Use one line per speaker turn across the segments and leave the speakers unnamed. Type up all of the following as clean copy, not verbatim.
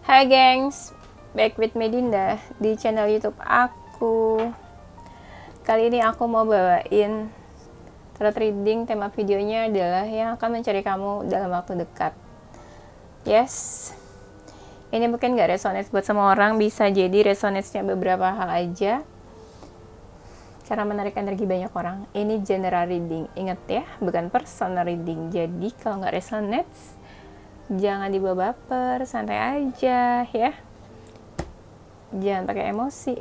Hai gengs, back with Medinda di channel YouTube aku. Kali ini aku mau bawain thread reading. Tema videonya adalah yang akan mencari kamu dalam waktu dekat. Yes, ini mungkin gak resonate buat semua orang, bisa jadi resonate-nya beberapa hal aja karena menarik energi banyak orang. Ini general reading, inget ya, bukan personal reading. Jadi kalau gak resonate, jangan dibawa baper, santai aja ya. Jangan pakai emosi.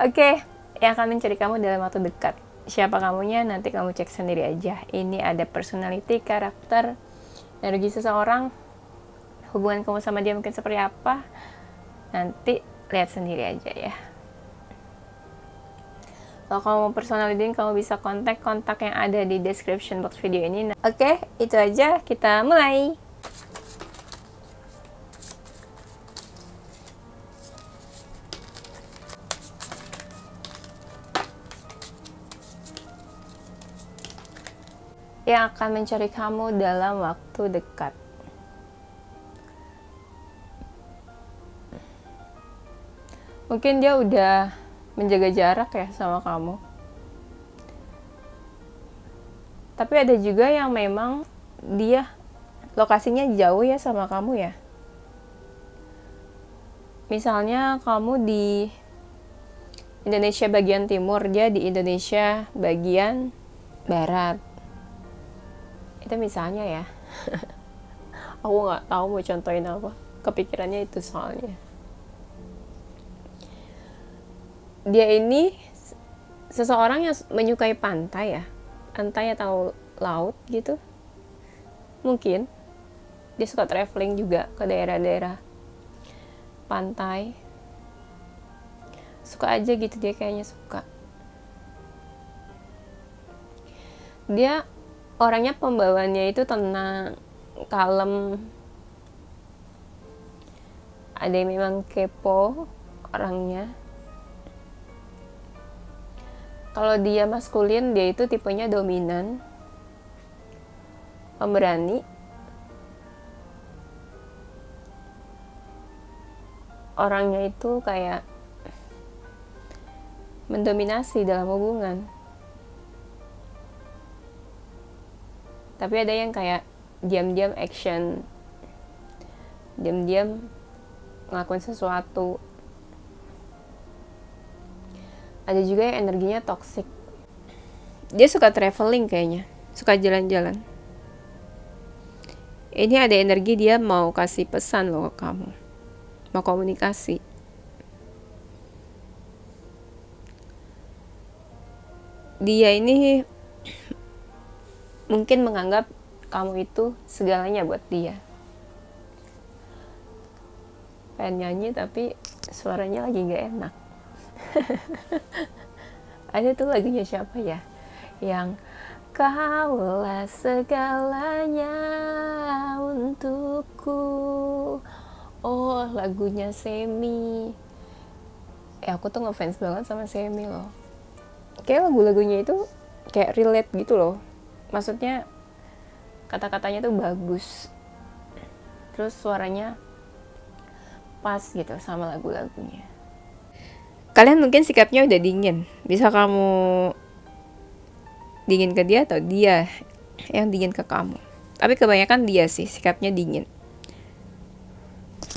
Oke, yang akan mencari kamu dalam waktu dekat. Siapa kamunya? Nanti kamu cek sendiri aja. Ini ada personality, karakter, energi seseorang, hubungan kamu sama dia mungkin seperti apa. Nanti lihat sendiri aja ya. Kalau kamu mau personal reading, kamu bisa kontak yang ada di description box video ini. Oke, itu aja. Kita mulai. Yang akan mencari kamu dalam waktu dekat. Mungkin dia udah menjaga jarak ya sama kamu. Tapi ada juga yang memang dia lokasinya jauh ya sama kamu ya. Misalnya kamu di Indonesia bagian timur, dia di Indonesia bagian barat. Itu misalnya ya. Aku nggak tahu mau contohin apa. Kepikirannya itu soalnya. Dia ini seseorang yang menyukai pantai ya. Pantai atau laut gitu. Mungkin. Dia suka traveling juga ke daerah-daerah pantai. Suka aja gitu, dia kayaknya suka. Dia orangnya pembawaannya itu tenang, kalem. Ada yang memang kepo orangnya. Kalau dia maskulin, dia itu tipenya dominan, pemberani. Orangnya itu kayak mendominasi dalam hubungan. Tapi ada yang kayak diam-diam action, diam-diam ngelakuin sesuatu. Ada juga yang energinya toxic. Dia suka traveling kayaknya, suka jalan-jalan. Ini ada energi dia mau kasih pesan loh ke kamu, mau komunikasi. Dia ini mungkin menganggap kamu itu segalanya buat dia. Pengen nyanyi tapi suaranya lagi gak enak. Ada tuh lagunya siapa ya? Yang kaulah segalanya untukku. Oh, lagunya Semi. Aku tuh ngefans banget sama Semi loh. Kayak lagu-lagunya itu kayak relate gitu loh. Maksudnya kata-katanya tuh bagus. Terus suaranya pas gitu sama lagu-lagunya. Kalian mungkin sikapnya udah dingin. Bisa kamu dingin ke dia atau dia yang dingin ke kamu. Tapi kebanyakan dia sih sikapnya dingin.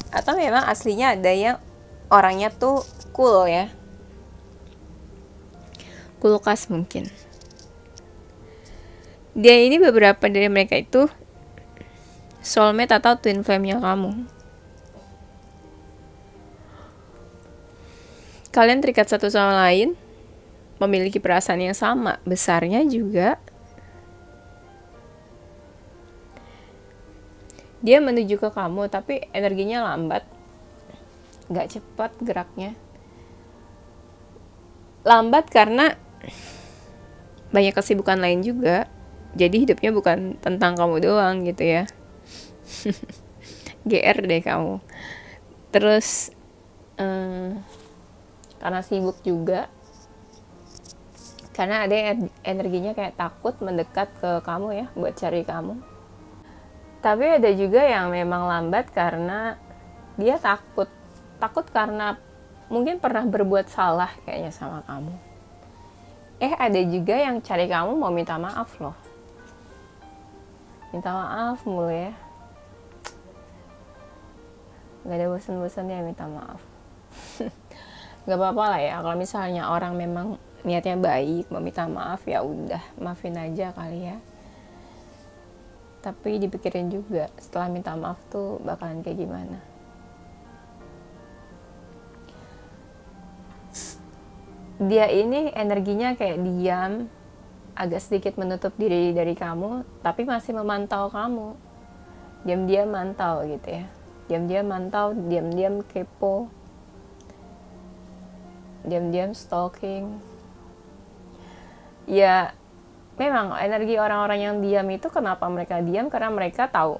Atau memang aslinya ada yang orangnya tuh cool ya. Kulkas mungkin. Dia ini beberapa dari mereka itu soulmate atau twin flame-nya kamu. Kalian terikat satu sama lain, memiliki perasaan yang sama, besarnya juga. Dia menuju ke kamu, tapi energinya lambat, gak cepat geraknya. Lambat karena banyak kesibukan lain juga. Jadi hidupnya bukan tentang kamu doang gitu ya. GR deh kamu. Terus karena sibuk juga, karena ada yang energinya kayak takut mendekat ke kamu ya, buat cari kamu. Tapi ada juga yang memang lambat karena dia takut karena mungkin pernah berbuat salah kayaknya sama kamu. Ada juga yang cari kamu mau minta maaf loh. Minta maaf mulu ya. Gak ada bosan-bosannya minta maaf. Gak apa-apa lah ya, kalau misalnya orang memang niatnya baik mau minta maaf, ya udah maafin aja kali ya. Tapi dipikirin juga setelah minta maaf tuh bakalan kayak gimana. Dia ini energinya kayak diam, agak sedikit menutup diri dari kamu, tapi masih memantau kamu. Diam-diam mantau gitu ya. Diam-diam mantau, diam-diam kepo, diam-diam stalking. Ya, memang energi orang-orang yang diam itu kenapa mereka diam? Karena mereka tahu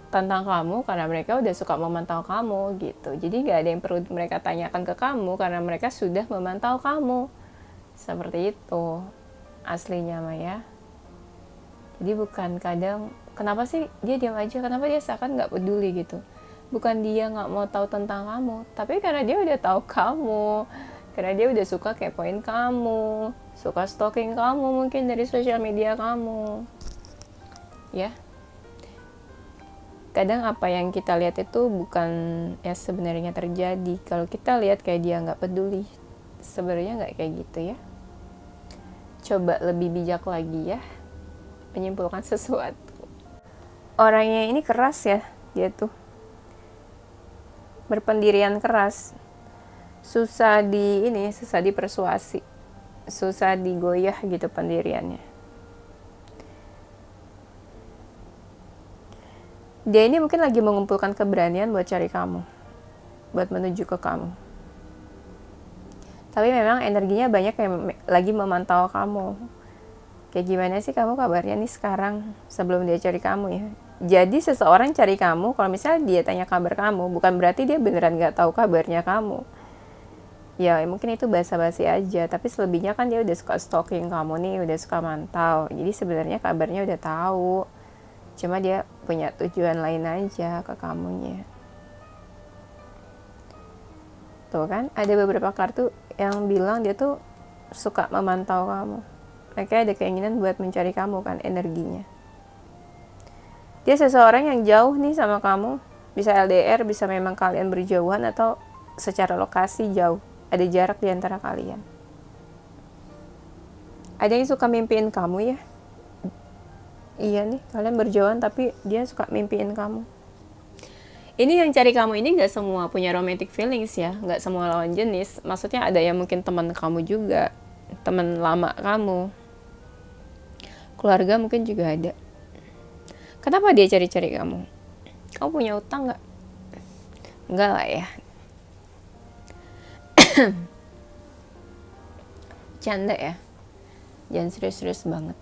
tentang kamu, karena mereka udah suka memantau kamu gitu. Jadi gak ada yang perlu mereka tanyakan ke kamu karena mereka sudah memantau kamu. Seperti itu aslinya Maya. Jadi bukan kadang, kenapa sih dia diam aja, kenapa dia seakan gak peduli gitu. Bukan dia gak mau tahu tentang kamu, tapi karena dia udah tahu kamu. Karena dia udah suka kepoin kamu, suka stalking kamu mungkin dari sosial media kamu. Ya. Kadang apa yang kita lihat itu bukan ya sebenarnya terjadi. Kalau kita lihat kayak dia nggak peduli, sebenarnya nggak kayak gitu ya. Coba lebih bijak lagi ya, menyimpulkan sesuatu. Orangnya ini keras ya, dia tuh berpendirian keras, susah dipersuasi, susah digoyah gitu pendiriannya. Dia ini mungkin lagi mengumpulkan keberanian buat cari kamu, buat menuju ke kamu. Tapi memang energinya banyak yang lagi memantau kamu. Kayak gimana sih kamu kabarnya nih sekarang sebelum dia cari kamu ya. Jadi seseorang cari kamu, kalau misalnya dia tanya kabar kamu, bukan berarti dia beneran gak tahu kabarnya kamu. Ya mungkin itu basa-basi aja, tapi selebihnya kan dia udah suka stalking kamu nih, udah suka mantau. Jadi sebenarnya kabarnya udah tahu. Cuma dia punya tujuan lain aja ke kamunya. Tuh kan, ada beberapa kartu yang bilang dia tuh suka memantau kamu. Makanya ada keinginan buat mencari kamu kan energinya. Dia seseorang yang jauh nih sama kamu. Bisa LDR, bisa memang kalian berjauhan atau secara lokasi jauh. Ada jarak di antara kalian. Ada yang suka mimpiin kamu ya. Iya nih, kalian berjauhan tapi dia suka mimpiin kamu. Ini yang cari kamu ini gak semua punya romantic feelings ya, gak semua lawan jenis. Maksudnya ada yang mungkin teman kamu juga, teman lama kamu, keluarga mungkin juga ada. Kenapa dia cari-cari kamu? Kamu punya utang gak? Enggak lah ya. Canda ya, jangan serius-serius banget.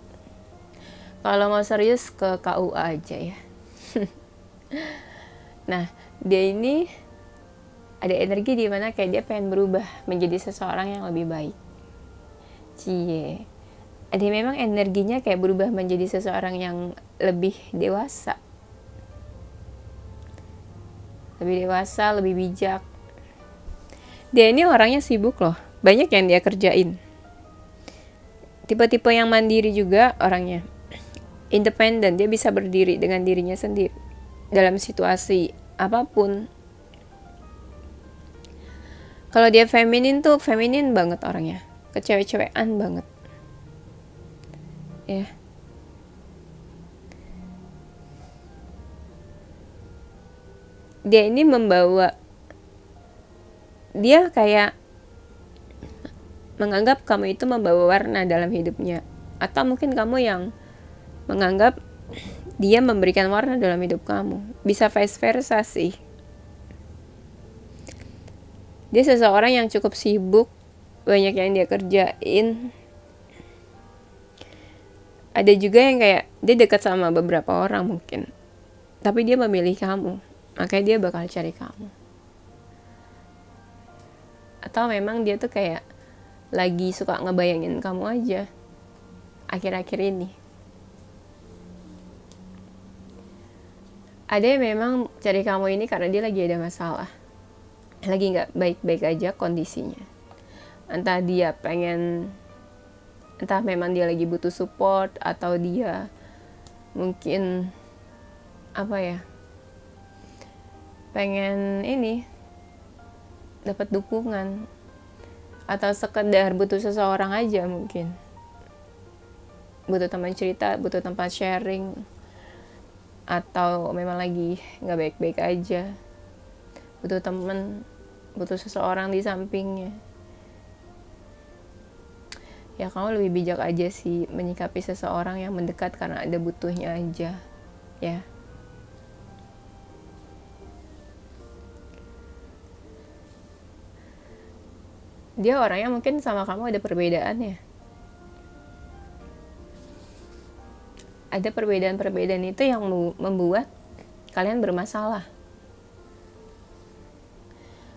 Kalau mau serius ke KUA aja ya. Nah, dia ini ada energi di mana kayak dia pengen berubah menjadi seseorang yang lebih baik. Cie. Ada memang energinya kayak berubah menjadi seseorang yang lebih dewasa. Lebih dewasa, lebih bijak. Dia ini orangnya sibuk loh. Banyak yang dia kerjain. Tipe-tipe yang mandiri juga orangnya. Independen, dia bisa berdiri dengan dirinya sendiri dalam situasi apapun. Kalau dia feminin tuh feminin banget orangnya, kecewek-cewekan banget ya. Dia ini membawa, dia kayak menganggap kamu itu membawa warna dalam hidupnya, atau mungkin kamu yang menganggap dia memberikan warna dalam hidup kamu. Bisa vice versa sih. Dia seseorang yang cukup sibuk, banyak yang dia kerjain. Ada juga yang kayak dia dekat sama beberapa orang mungkin, tapi dia memilih kamu, makanya dia bakal cari kamu. Atau memang dia tuh kayak lagi suka ngebayangin kamu aja akhir-akhir ini. Ada yang memang cari kamu ini karena dia lagi ada masalah, lagi nggak baik-baik aja kondisinya. Entah memang dia lagi butuh support, atau dia mungkin apa ya, pengen ini dapat dukungan, atau sekedar butuh seseorang aja, mungkin butuh teman cerita, butuh tempat sharing, atau memang lagi nggak baik-baik aja, butuh teman, butuh seseorang di sampingnya. Ya kamu lebih bijak aja sih menyikapi seseorang yang mendekat karena ada butuhnya aja, ya. Dia orangnya mungkin sama kamu ada perbedaannya. Ada perbedaan-perbedaan itu yang membuat kalian bermasalah.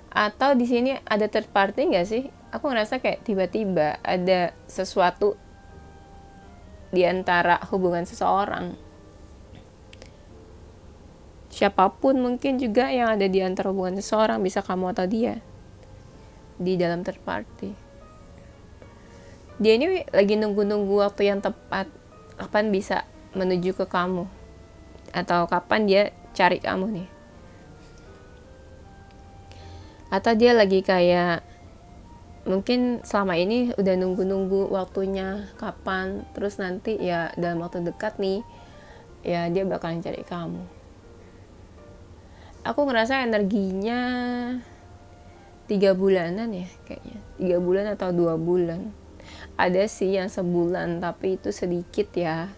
Atau di sini ada third party nggak sih? Aku ngerasa kayak tiba-tiba ada sesuatu di antara hubungan seseorang. Siapapun mungkin juga yang ada di antara hubungan seseorang, bisa kamu atau dia, di dalam third party. Dia ini lagi nunggu-nunggu waktu yang tepat, kapan bisa menuju ke kamu, atau kapan dia cari kamu nih. Atau dia lagi kayak mungkin selama ini udah nunggu-nunggu waktunya kapan, terus nanti ya dalam waktu dekat nih ya dia bakalan cari kamu. Aku ngerasa energinya 3 bulanan ya kayaknya, 3 bulan atau 2 bulan. Ada sih yang sebulan, tapi itu sedikit ya,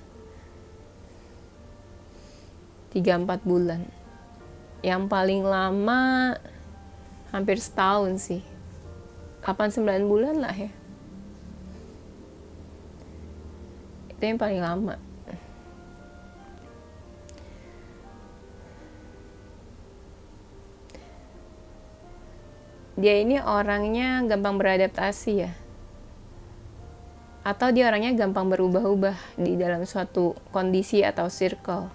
3-4 bulan. Yang paling lama hampir setahun sih, 8-9 bulan lah ya, itu yang paling lama. Dia ini orangnya gampang beradaptasi ya, atau dia orangnya gampang berubah-ubah di dalam suatu kondisi atau circle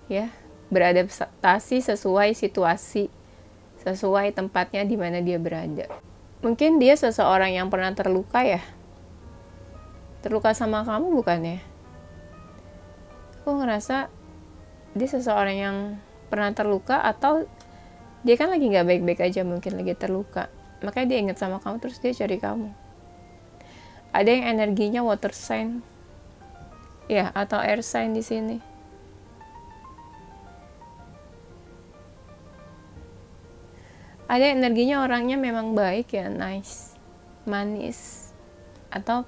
ya, beradaptasi sesuai situasi, sesuai tempatnya di mana dia berada. Mungkin dia seseorang yang pernah terluka ya, terluka sama kamu bukan ya? Aku ngerasa dia seseorang yang pernah terluka, atau dia kan lagi nggak baik-baik aja, mungkin lagi terluka, makanya dia ingat sama kamu, terus dia cari kamu. Ada yang energinya water sign ya, atau air sign di sini. Ada energinya orangnya memang baik ya, nice, manis, atau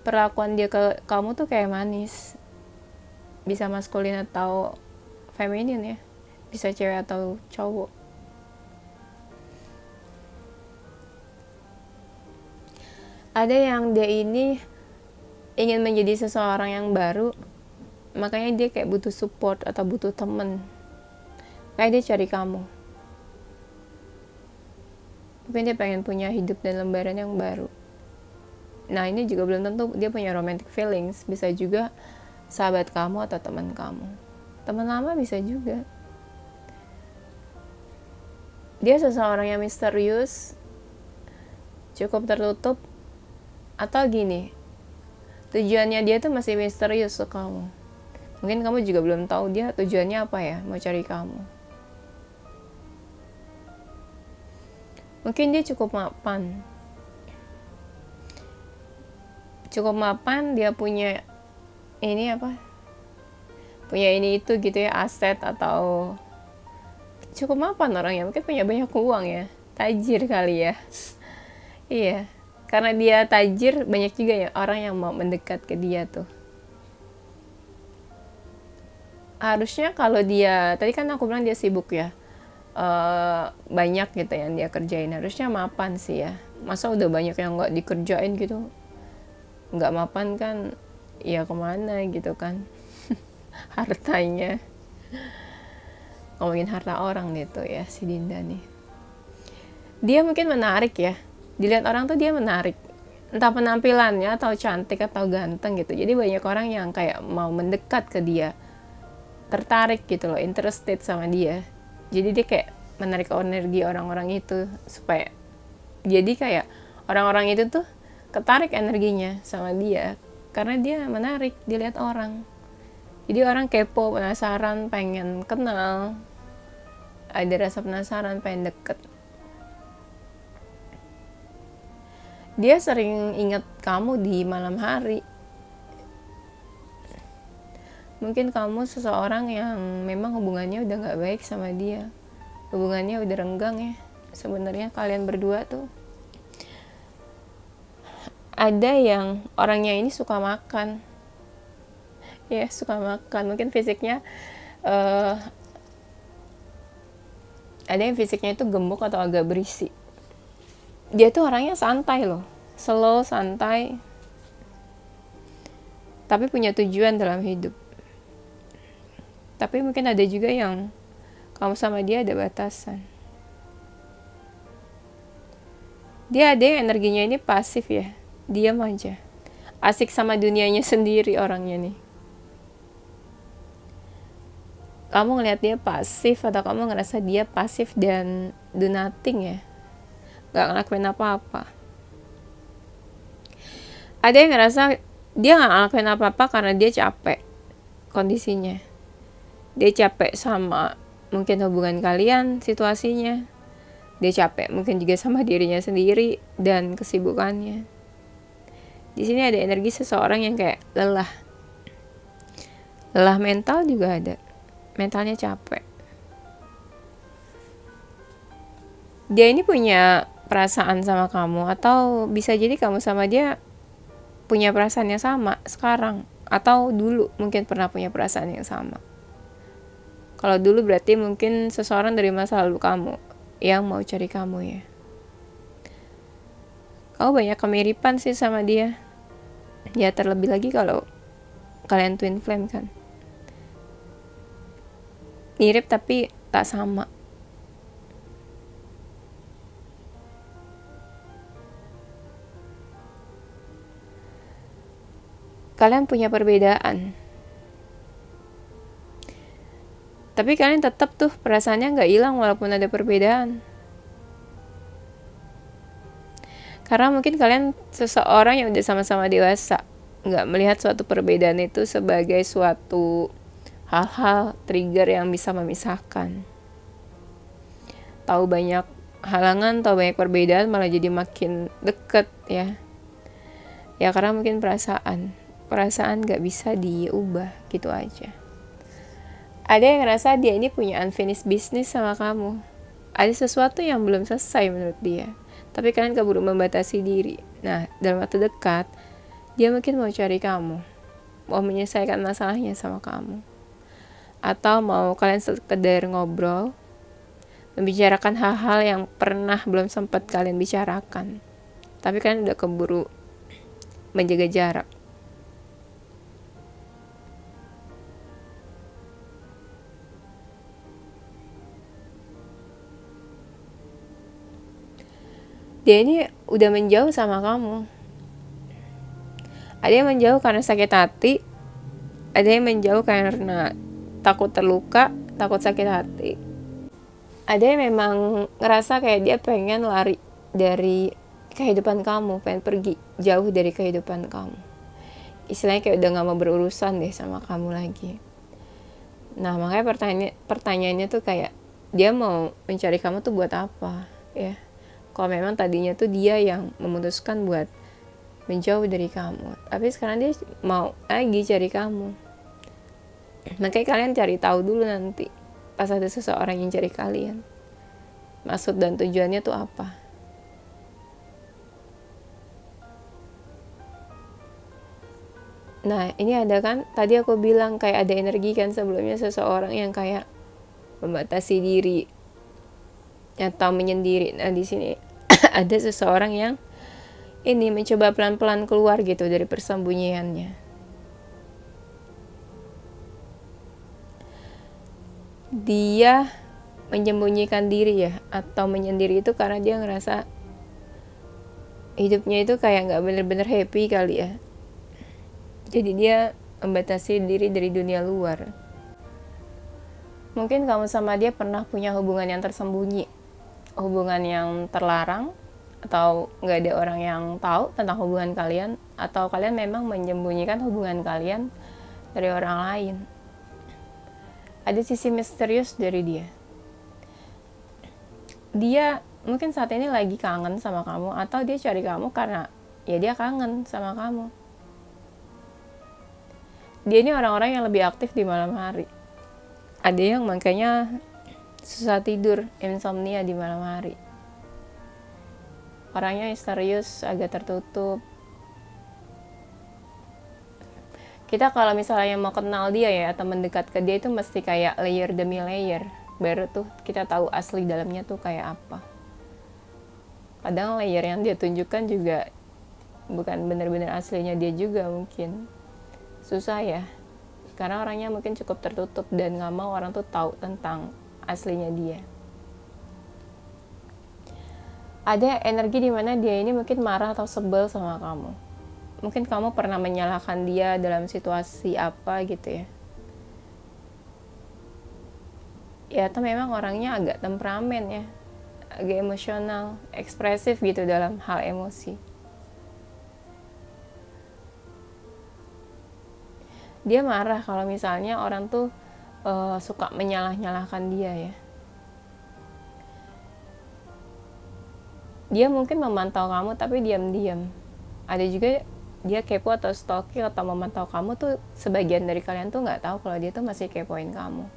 perlakuan dia ke kamu tuh kayak manis. Bisa maskulin atau feminin ya, bisa cewek atau cowok. Ada yang dia ini ingin menjadi seseorang yang baru, makanya dia kayak butuh support atau butuh temen, kayak dia cari kamu. Mungkin dia pengen punya hidup dan lembaran yang baru. Nah ini juga belum tentu dia punya romantic feelings, bisa juga sahabat kamu atau teman kamu, teman lama bisa juga. Dia seseorang yang misterius, cukup tertutup, atau gini, tujuannya dia tuh masih misterius ke kamu. Mungkin kamu juga belum tahu dia tujuannya apa ya, mau cari kamu. Mungkin dia cukup mapan, dia punya ini apa, punya ini itu gitu ya, aset, atau cukup mapan orangnya, mungkin punya banyak uang ya, tajir kali ya. Iya, karena dia tajir, banyak juga ya orang yang mau mendekat ke dia tuh. Harusnya kalau dia, tadi kan aku bilang dia sibuk ya, banyak gitu yang dia kerjain, harusnya mapan sih ya. Masa udah banyak yang nggak dikerjain gitu, nggak mapan kan, ya kemana gitu kan. Hartanya, ngomongin harta orang gitu ya si Dinda nih. Dia mungkin menarik ya, dilihat orang tuh dia menarik, entah penampilannya atau cantik atau ganteng gitu. Jadi banyak orang yang kayak mau mendekat ke dia, tertarik gitu loh, interested sama dia. Jadi dia kayak menarik energi orang-orang itu, supaya jadi kayak orang-orang itu tuh ketarik energinya sama dia karena dia menarik dilihat orang. Jadi orang kepo, penasaran, pengen kenal, ada rasa penasaran, pengen deket. Dia sering ingat kamu di malam hari. Mungkin kamu seseorang yang memang hubungannya udah gak baik sama dia, hubungannya udah renggang ya. Sebenarnya kalian berdua tuh ada yang orangnya ini suka makan ya, suka makan. Mungkin fisiknya ada yang fisiknya itu gemuk atau agak berisi. Dia tuh orangnya santai loh, slow, santai, tapi punya tujuan dalam hidup. Tapi mungkin ada juga yang kamu sama dia ada batasan. Dia ada yang energinya ini pasif ya, diam aja, asik sama dunianya sendiri orangnya nih. Kamu ngeliat dia pasif, atau kamu ngerasa dia pasif dan do nothing ya, gak ngelakuin apa-apa. Ada yang ngerasa dia gak ngelakuin apa-apa karena dia capek kondisinya. Dia capek sama mungkin hubungan kalian, situasinya. Dia capek mungkin juga sama dirinya sendiri dan kesibukannya. Di sini ada energi seseorang yang kayak lelah. Lelah mental juga ada. Mentalnya capek. Dia ini punya perasaan sama kamu, atau bisa jadi kamu sama dia punya perasaan yang sama sekarang, atau dulu mungkin pernah punya perasaan yang sama. Kalau dulu berarti mungkin seseorang dari masa lalu kamu yang mau cari kamu ya. Kamu banyak kemiripan sih sama dia. Ya terlebih lagi kalau kalian twin flame kan. Mirip tapi tak sama. Kalian punya perbedaan. Tapi kalian tetap tuh perasaannya gak hilang walaupun ada perbedaan. Karena mungkin kalian seseorang yang udah sama-sama dewasa, gak melihat suatu perbedaan itu sebagai suatu hal-hal trigger yang bisa memisahkan. Tahu banyak halangan, tahu banyak perbedaan, malah jadi makin deket ya. Ya karena mungkin perasaan gak bisa diubah gitu aja. Ada yang ngerasa dia ini punya unfinished business sama kamu. Ada sesuatu yang belum selesai menurut dia. Tapi kalian keburu membatasi diri. Nah, dalam waktu dekat, dia mungkin mau cari kamu. Mau menyelesaikan masalahnya sama kamu. Atau mau kalian sekedar ngobrol. Membicarakan hal-hal yang pernah belum sempat kalian bicarakan. Tapi kalian udah keburu menjaga jarak. Dia ini udah menjauh sama kamu. Ada yang menjauh karena sakit hati, ada yang menjauh karena takut terluka, takut sakit hati. Ada yang memang ngerasa kayak dia pengen lari dari kehidupan kamu, pengen pergi jauh dari kehidupan kamu. Istilahnya kayak udah gak mau berurusan deh sama kamu lagi. Nah makanya pertanyaannya tuh kayak, dia mau mencari kamu tuh buat apa ya? Kalau memang tadinya tuh dia yang memutuskan buat menjauh dari kamu, tapi sekarang dia mau lagi cari kamu. Makanya kalian cari tahu dulu nanti pas ada seseorang yang cari kalian, maksud dan tujuannya tuh apa. Nah ini ada kan, tadi aku bilang kayak ada energi kan sebelumnya, seseorang yang kayak membatasi diri atau menyendiri. Nah di sini ada seseorang yang ini mencoba pelan-pelan keluar gitu dari persembunyiannya. Dia menyembunyikan diri ya, atau menyendiri itu karena dia ngerasa hidupnya itu kayak gak bener-bener happy kali ya. Jadi dia membatasi diri dari dunia luar. Mungkin kamu sama dia pernah punya hubungan yang tersembunyi, hubungan yang terlarang, atau nggak ada orang yang tahu tentang hubungan kalian, atau kalian memang menyembunyikan hubungan kalian dari orang lain. Ada sisi misterius dari dia. Dia mungkin saat ini lagi kangen sama kamu, atau dia cari kamu karena ya dia kangen sama kamu. Dia ini orang-orang yang lebih aktif di malam hari. Ada yang makanya susah tidur, insomnia di malam hari. Orangnya misterius, agak tertutup. Kita kalau misalnya mau kenal dia ya, atau mendekat ke dia itu mesti kayak layer demi layer. Baru tuh kita tahu asli dalamnya tuh kayak apa. Kadang layer yang dia tunjukkan juga bukan benar-benar aslinya dia juga mungkin. Susah ya. Karena orangnya mungkin cukup tertutup dan gak mau orang tuh tahu tentang aslinya dia. Ada energi di mana dia ini mungkin marah atau sebel sama kamu. Mungkin kamu pernah menyalahkan dia dalam situasi apa gitu ya. Ya atau memang orangnya agak temperamen ya. Agak emosional, ekspresif gitu dalam hal emosi. Dia marah kalau misalnya orang tuh suka menyalah-nyalahkan dia ya. Dia mungkin memantau kamu tapi diam-diam. Ada juga dia kepo atau stalking atau memantau kamu tuh, sebagian dari kalian tuh nggak tahu kalau dia tuh masih kepoin kamu.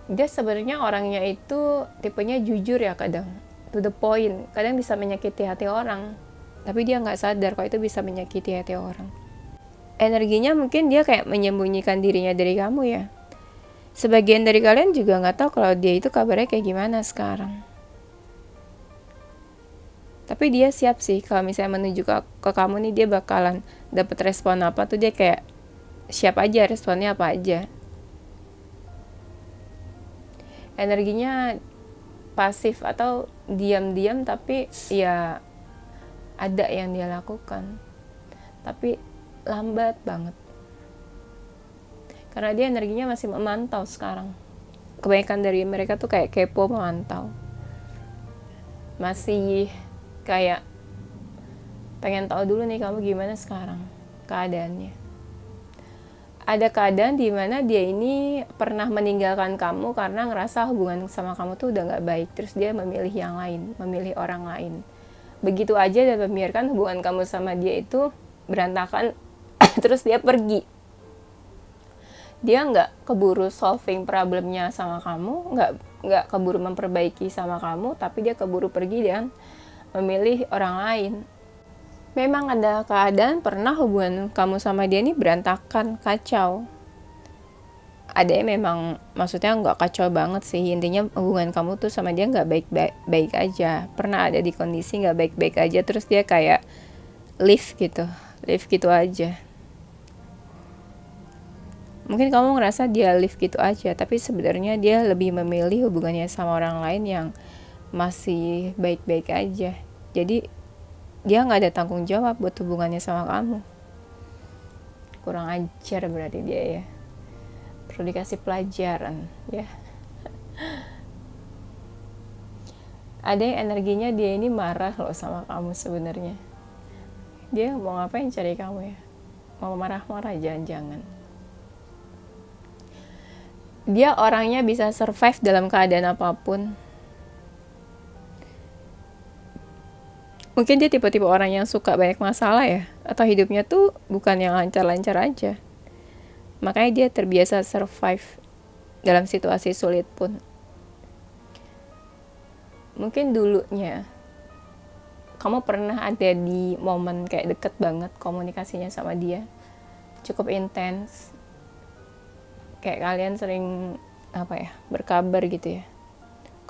Dia sebenarnya orangnya itu tipenya jujur ya kadang, to the point. Kadang bisa menyakiti hati orang. Tapi dia nggak sadar kalau itu bisa menyakiti hati orang. Energinya mungkin dia kayak menyembunyikan dirinya dari kamu ya. Sebagian dari kalian juga nggak tahu kalau dia itu kabarnya kayak gimana sekarang. Tapi dia siap sih kalau misalnya menuju ke kamu nih, dia bakalan dapat respon apa tuh, dia kayak siap aja responnya apa aja. Energinya pasif atau diam-diam tapi ya ada yang dia lakukan, tapi lambat banget karena dia energinya masih memantau sekarang. Kebanyakan dari mereka tuh kayak kepo, memantau, masih kayak pengen tahu dulu nih kamu gimana sekarang keadaannya. Ada keadaan di mana dia ini pernah meninggalkan kamu karena ngerasa hubungan sama kamu tuh udah gak baik, terus dia memilih yang lain, memilih orang lain begitu aja dan membiarkan hubungan kamu sama dia itu berantakan. Terus dia pergi. Dia nggak keburu solving problemnya sama kamu, nggak keburu memperbaiki sama kamu, tapi dia keburu pergi dan memilih orang lain. Memang ada keadaan pernah hubungan kamu sama dia ini berantakan, kacau. Ada yang memang maksudnya nggak kacau banget sih, intinya hubungan kamu tuh sama dia nggak baik aja. Pernah ada di kondisi nggak baik-baik aja, terus dia kayak live gitu aja. Mungkin kamu ngerasa dia live gitu aja, tapi sebenarnya dia lebih memilih hubungannya sama orang lain yang masih baik-baik aja. Jadi dia nggak ada tanggung jawab buat hubungannya sama kamu. Kurang ajar berarti dia ya. Perlu dikasih pelajaran ya. Ada yang energinya dia ini marah loh sama kamu sebenarnya. Dia mau ngapain cari kamu ya? Mau marah-marah jangan-jangan. Dia orangnya bisa survive dalam keadaan apapun. Mungkin dia tipe-tipe orang yang suka banyak masalah ya, atau hidupnya tuh bukan yang lancar-lancar aja. Makanya dia terbiasa survive dalam situasi sulit pun. Mungkin dulunya kamu pernah ada di momen kayak deket banget komunikasinya sama dia, cukup intens, kayak kalian sering berkabar gitu ya,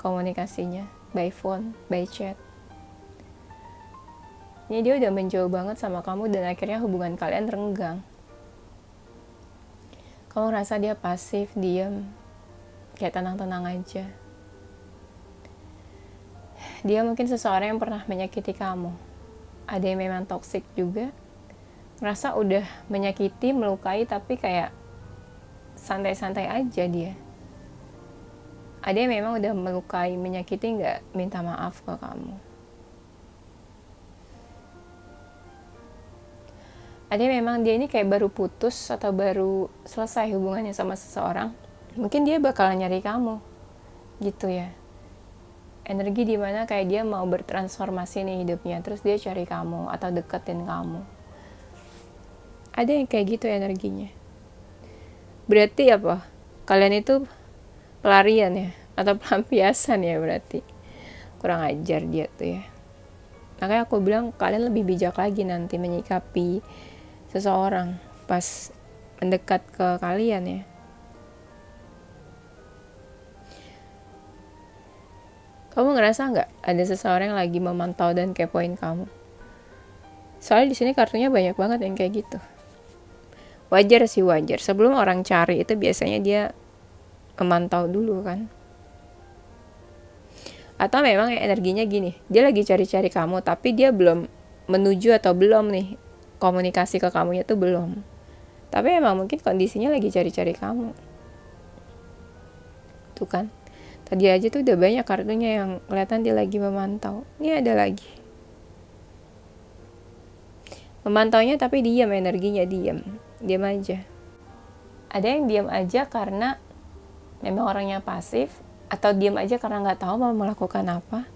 komunikasinya by phone, by chat. Ini dia udah menjauh banget sama kamu dan akhirnya hubungan kalian renggang. Kamu rasa dia pasif, diam, kayak tenang-tenang aja. Dia mungkin seseorang yang pernah menyakiti kamu. Ada yang memang toksik juga, ngerasa udah menyakiti, melukai, tapi kayak santai-santai aja dia. Ada yang memang udah melukai, menyakiti, nggak minta maaf ke kamu. Ada yang memang dia ini kayak baru putus atau baru selesai hubungannya sama seseorang, mungkin dia bakalan nyari kamu gitu ya. Energi dimana kayak dia mau bertransformasi nih hidupnya, terus dia cari kamu atau deketin kamu. Ada yang kayak gitu energinya. Berarti apa? Kalian itu pelarian ya, atau pelampiasan ya berarti. Kurang ajar dia tuh ya. Makanya aku bilang kalian lebih bijak lagi nanti menyikapi seseorang pas mendekat ke kalian ya. Kamu ngerasa nggak ada seseorang yang lagi memantau dan kepoin kamu? Soalnya di sini kartunya banyak banget yang kayak gitu. Wajar sih, wajar. Sebelum orang cari itu biasanya dia memantau dulu kan. Atau memang energinya gini, dia lagi cari-cari kamu tapi dia belum menuju atau belum nih komunikasi ke kamunya tuh belum. Tapi emang mungkin kondisinya lagi cari-cari kamu. Tuh kan. Tadi aja tuh udah banyak kartunya yang kelihatan dia lagi memantau. Ini ada lagi. Memantaunya tapi diam, energinya diam. Diam aja. Ada yang diam aja karena memang orangnya pasif, atau diam aja karena nggak tahu mau melakukan apa.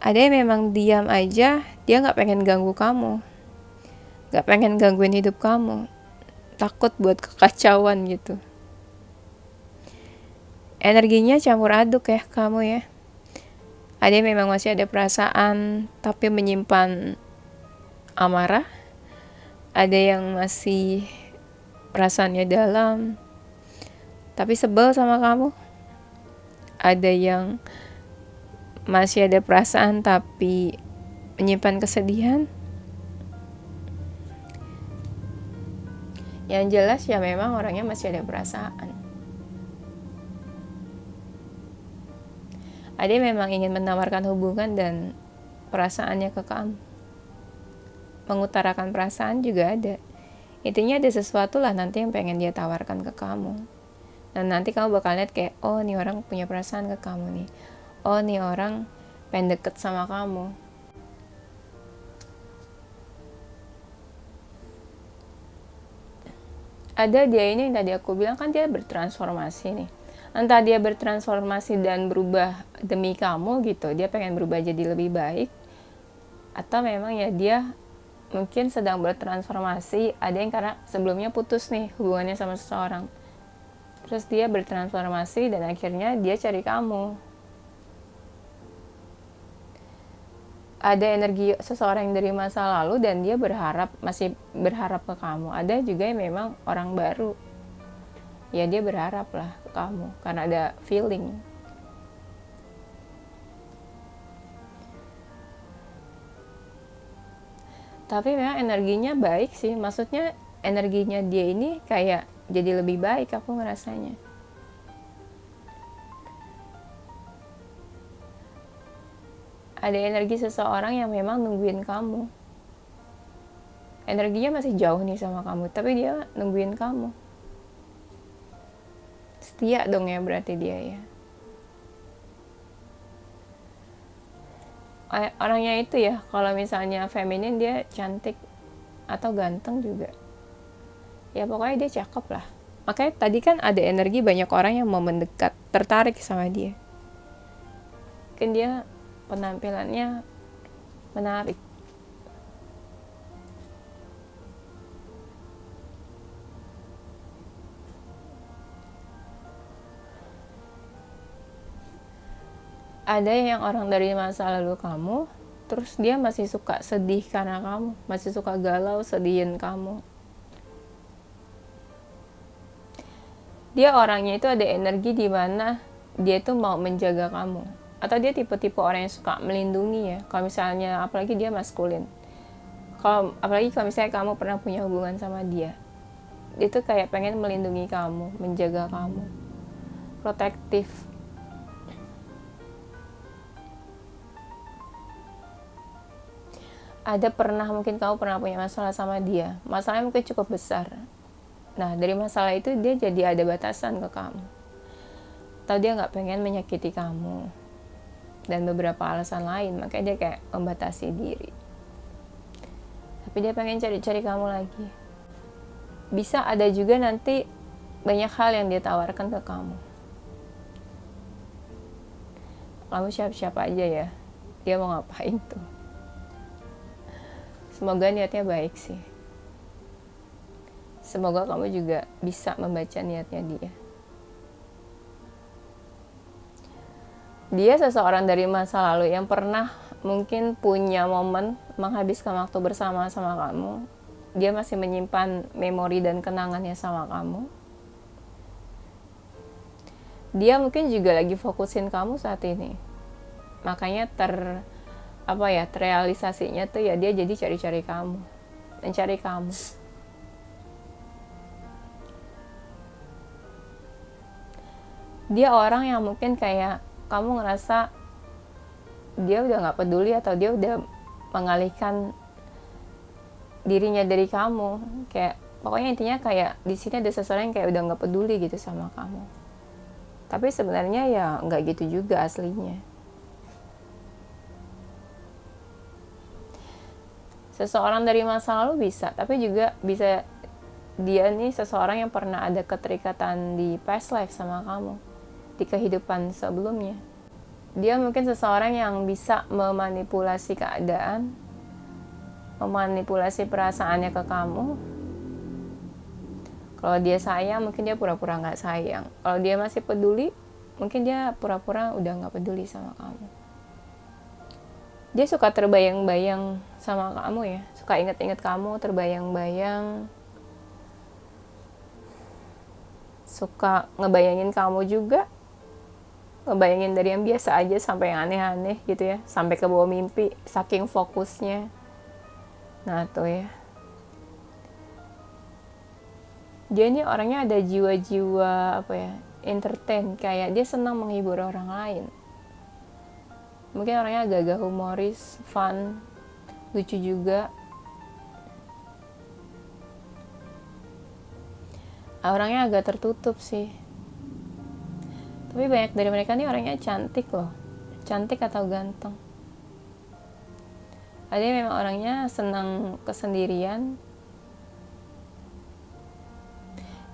Ada yang memang diam aja, dia nggak pengen ganggu kamu, nggak pengen gangguin hidup kamu, takut buat kekacauan gitu. Energinya campur aduk ya kamu ya. Ada yang memang masih ada perasaan tapi menyimpan amarah. Ada yang masih perasaannya dalam tapi sebel sama kamu. Ada yang masih ada perasaan tapi menyimpan kesedihan. Yang jelas ya memang orangnya masih ada perasaan. Ada yang memang ingin menawarkan hubungan dan perasaannya ke kamu. Mengutarakan perasaan juga ada. Intinya ada sesuatu lah nanti yang pengen dia tawarkan ke kamu. Dan nanti kamu bakal lihat kayak, oh nih orang punya perasaan ke kamu nih. Oh nih orang pengen deket sama kamu. Ada dia ini yang tadi aku bilang kan dia bertransformasi nih. Entah dia bertransformasi dan berubah demi kamu gitu, dia pengen berubah jadi lebih baik, atau memang ya dia mungkin sedang bertransformasi. Ada yang karena sebelumnya putus nih hubungannya sama seseorang, terus dia bertransformasi dan akhirnya dia cari kamu. Ada energi seseorang dari masa lalu dan dia masih berharap ke kamu. Ada juga yang memang orang baru, ya dia berharap lah ke kamu karena ada feeling. Tapi memang energinya baik sih, maksudnya energinya dia ini kayak jadi lebih baik aku ngerasanya. Ada energi seseorang yang memang nungguin kamu. Energinya masih jauh nih sama kamu, tapi dia nungguin kamu. Setia dong ya berarti dia ya. Orangnya itu ya, kalau misalnya feminin dia cantik atau ganteng juga. Ya pokoknya dia cakep lah. Makanya tadi kan ada energi banyak orang yang mau mendekat, tertarik sama dia. Mungkin dia penampilannya menarik. Ada yang orang dari masa lalu kamu, terus dia masih suka sedih karena kamu, masih suka galau sedihin kamu. Dia orangnya itu ada energi di mana dia tuh mau menjaga kamu, atau dia tipe-tipe orang yang suka melindungi ya. Kalau misalnya apalagi dia maskulin, apalagi kalau misalnya kamu pernah punya hubungan sama dia tuh kayak pengen melindungi kamu, menjaga kamu, protektif. Mungkin kamu pernah punya masalah sama dia, masalahnya mungkin cukup besar, Nah, dari masalah itu dia jadi ada batasan ke kamu. Atau dia nggak pengen menyakiti kamu. Dan beberapa alasan lain, makanya dia kayak membatasi diri. Tapi dia pengen cari-cari kamu lagi. Bisa ada juga nanti banyak hal yang dia tawarkan ke kamu. Kamu siap-siap aja ya, dia mau ngapain tuh. Semoga niatnya baik sih. Semoga kamu juga bisa membaca niatnya dia. Dia seseorang dari masa lalu yang pernah mungkin punya momen menghabiskan waktu bersama sama kamu. Dia masih menyimpan memori dan kenangannya sama kamu. Dia mungkin juga lagi fokusin kamu saat ini. Makanya terrealisasinya tuh ya dia jadi cari-cari kamu, mencari kamu. Dia orang yang mungkin kayak kamu ngerasa dia udah nggak peduli atau dia udah mengalihkan dirinya dari kamu. Kayak pokoknya intinya kayak di sini ada seseorang yang kayak udah nggak peduli gitu sama kamu. Tapi sebenarnya ya nggak gitu juga aslinya. Seseorang dari masa lalu bisa, tapi juga bisa dia nih seseorang yang pernah ada keterikatan di past life sama kamu, di kehidupan sebelumnya. Dia mungkin seseorang yang bisa memanipulasi keadaan, memanipulasi perasaannya ke kamu. Kalau dia sayang, mungkin dia pura-pura nggak sayang. Kalau dia masih peduli, mungkin dia pura-pura udah nggak peduli sama kamu. Dia suka terbayang-bayang sama kamu ya, suka inget-inget kamu, terbayang-bayang, suka ngebayangin kamu juga, ngebayangin dari yang biasa aja sampai yang aneh-aneh gitu ya, sampai ke bawah mimpi, saking fokusnya. Nah tuh ya, dia ini orangnya ada jiwa-jiwa entertain, kayak dia senang menghibur orang lain. Mungkin orangnya agak-agak humoris, fun, lucu juga. Orangnya agak tertutup sih. Tapi banyak dari mereka nih orangnya cantik loh. Cantik atau ganteng. Ada yang memang orangnya senang kesendirian.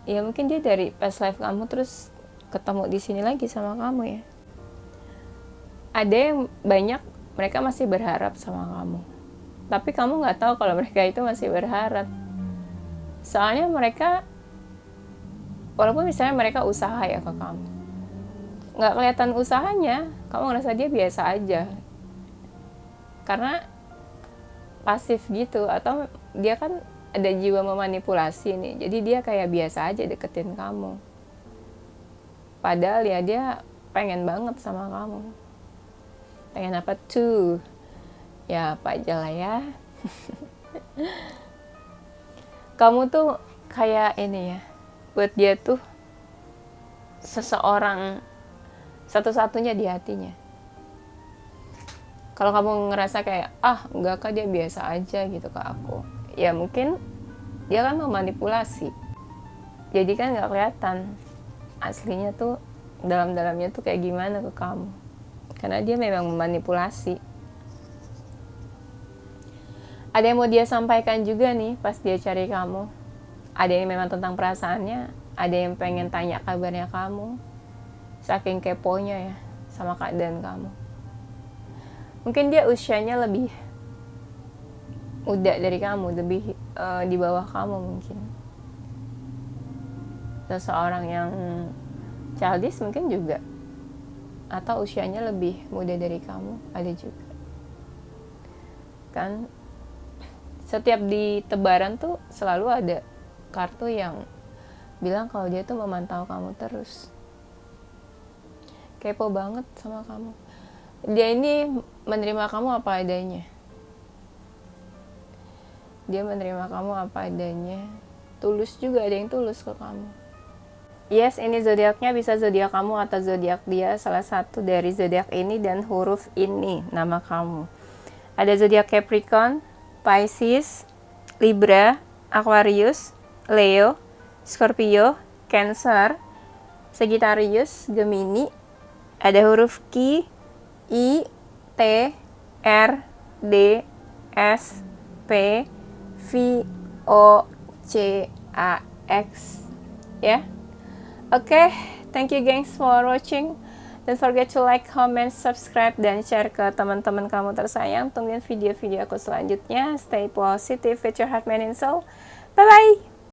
Ya mungkin dia dari past life kamu terus ketemu di sini lagi sama kamu ya. Ada yang banyak mereka masih berharap sama kamu, tapi kamu nggak tahu kalau mereka itu masih berharap. Soalnya mereka, walaupun misalnya mereka usaha ya ke kamu, nggak kelihatan usahanya, kamu ngerasa dia biasa aja, karena pasif gitu, atau dia kan ada jiwa memanipulasi nih, jadi dia kayak biasa aja deketin kamu, padahal ya dia pengen banget sama kamu. Pengen apa tuh? Ya apa aja lah ya. Kamu tuh kayak ini ya, buat dia tuh seseorang satu-satunya di hatinya. Kalau kamu ngerasa kayak, enggak kak dia biasa aja gitu ke aku, ya mungkin dia kan memanipulasi. Jadi kan gak kelihatan aslinya tuh, dalam-dalamnya tuh kayak gimana ke kamu. Karena dia memang memanipulasi. Ada yang mau dia sampaikan juga nih pas dia cari kamu. Ada yang memang tentang perasaannya, ada yang pengen tanya kabarnya kamu. Saking keponya ya sama keadaan kamu. Mungkin dia usianya lebih muda dari kamu, lebih di bawah kamu mungkin. Seseorang yang childish mungkin juga. Atau usianya lebih muda dari kamu, ada juga. Kan setiap di tebaran tuh selalu ada kartu yang bilang kalau dia tuh memantau kamu terus. Kepo banget sama kamu. Dia ini menerima kamu apa adanya. Dia menerima kamu apa adanya. Tulus juga, ada yang tulus ke kamu. Yes, ini zodiaknya bisa zodiak kamu atau zodiak dia, salah satu dari zodiak ini dan huruf ini nama kamu. Ada zodiak Capricorn, Pisces, Libra, Aquarius, Leo, Scorpio, Cancer, Sagittarius, Gemini, ada huruf Q, I, T, R, D, S, P, V, O, C, A, X, ya. Oke, thank you guys for watching. Don't forget to like, comment, subscribe, dan share ke teman-teman kamu tersayang. Tungguin video-video aku selanjutnya. Stay positive with your heart, mind, and soul. Bye-bye!